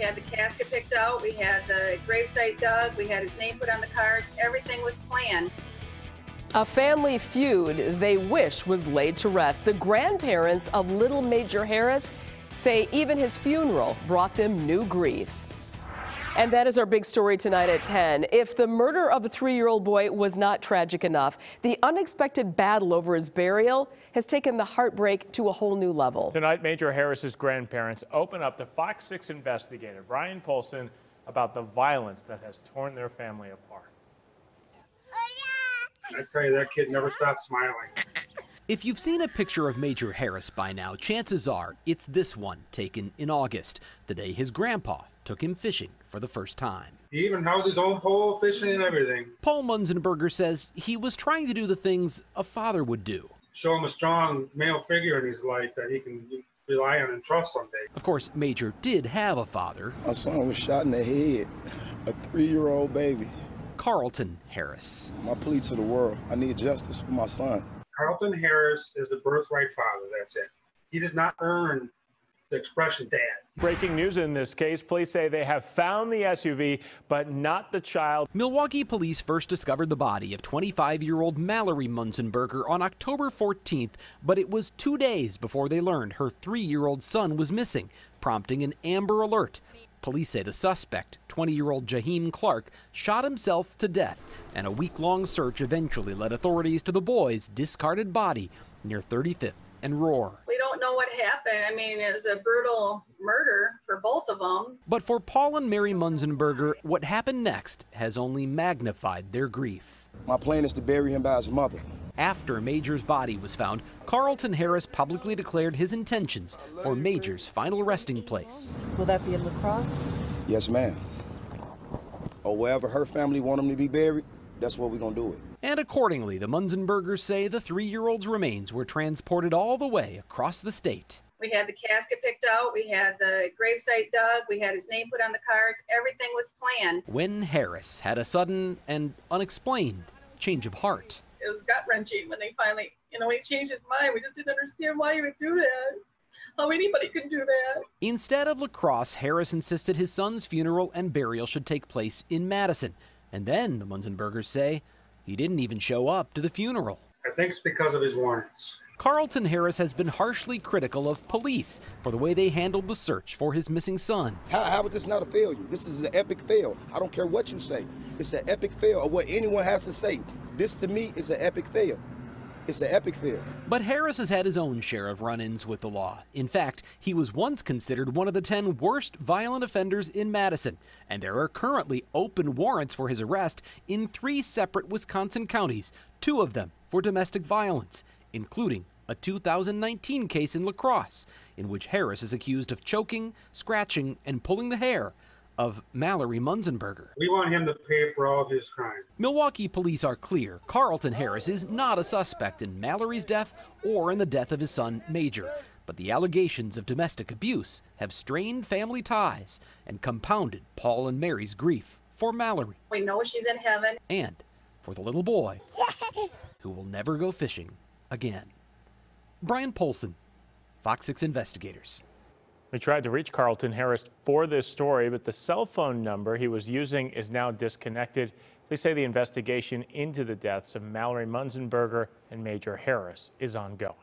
We had the casket picked out, we had the gravesite dug, we had his name put on the cards. Everything was planned. A family feud they wish was laid to rest. The grandparents of little Major Harris say even his funeral brought them new grief. And that is our big story tonight at 10. If the murder of a 3-year-old boy was not tragic enough, the unexpected battle over his burial has taken the heartbreak to a whole new level. Tonight, Major Harris's grandparents open up to FOX6 Investigator Bryan Polcyn about the violence that has torn their family apart. I tell you, that kid never stopped smiling. If you've seen a picture of Major Harris by now, chances are it's this one taken in August, the day his grandpa took him fishing for the first time. He even held his own pole, fishing and everything. Paul Munzenberger says he was trying to do the things a father would do. Show him a strong male figure in his life that he can rely on and trust someday. Of course, Major did have a father. My son was shot in the head, a 3-year-old baby. Carlton Harris. My plea to the world, I need justice for my son. Carlton Harris is the birthright father, that's it. He does not earn the expression dad. Breaking news in this case, police say they have found the SUV, but not the child. Milwaukee police first discovered the body of 25-year-old Mallory Munzenberger on October 14th, but it was 2 days before they learned her 3-year-old son was missing, prompting an Amber Alert. Police say the suspect, 20-year-old Jaheim Clark, shot himself to death, and a week-long search eventually led authorities to the boy's discarded body near 35th and Roar. We don't know what happened. I mean, it was a brutal murder for both of them. But for Paul and Mary Munzenberger, what happened next has only magnified their grief. My plan is to bury him by his mother. After Major's body was found, Carlton Harris publicly declared his intentions for Major's final resting place. Will that be in La Crosse? Yes, ma'am. Or wherever her family want him to be buried, that's where we're going to do it. And accordingly, the Munzenbergers say the 3-year-old's remains were transported all the way across the state. We had the casket picked out, we had the gravesite dug, we had his name put on the cards. Everything was planned. When Harris had a sudden and unexplained change of heart. It was gut-wrenching when they finally, he changed his mind. We just didn't understand why he would do that. How anybody could do that. Instead of La Crosse, Harris insisted his son's funeral and burial should take place in Madison. And then, the Munzenbergers say, he didn't even show up to the funeral. I think it's because of his warrants. Carlton Harris has been harshly critical of police for the way they handled the search for his missing son. How is this not a failure? This is an epic fail. I don't care what you say. It's an epic fail, or what anyone has to say. This, to me, is an epic fail. It's an epic fail. But Harris has had his own share of run-ins with the law. In fact, he was once considered one of the 10 worst violent offenders in Madison, and there are currently open warrants for his arrest in 3 separate Wisconsin counties, 2 of them for domestic violence, including a 2019 case in La Crosse, in which Harris is accused of choking, scratching, and pulling the hair of Mallory Munzenberger. We want him to pay for all of his crimes. Milwaukee police are clear. Carlton Harris is not a suspect in Mallory's death or in the death of his son, Major. But the allegations of domestic abuse have strained family ties and compounded Paul and Mary's grief for Mallory. We know she's in heaven. And for the little boy who will never go fishing again. Bryan Polcyn, FOX 6 Investigators. We tried to reach Carlton Harris for this story, but the cell phone number he was using is now disconnected. Police say the investigation into the deaths of Mallory Munzenberger and Major Harris is ongoing.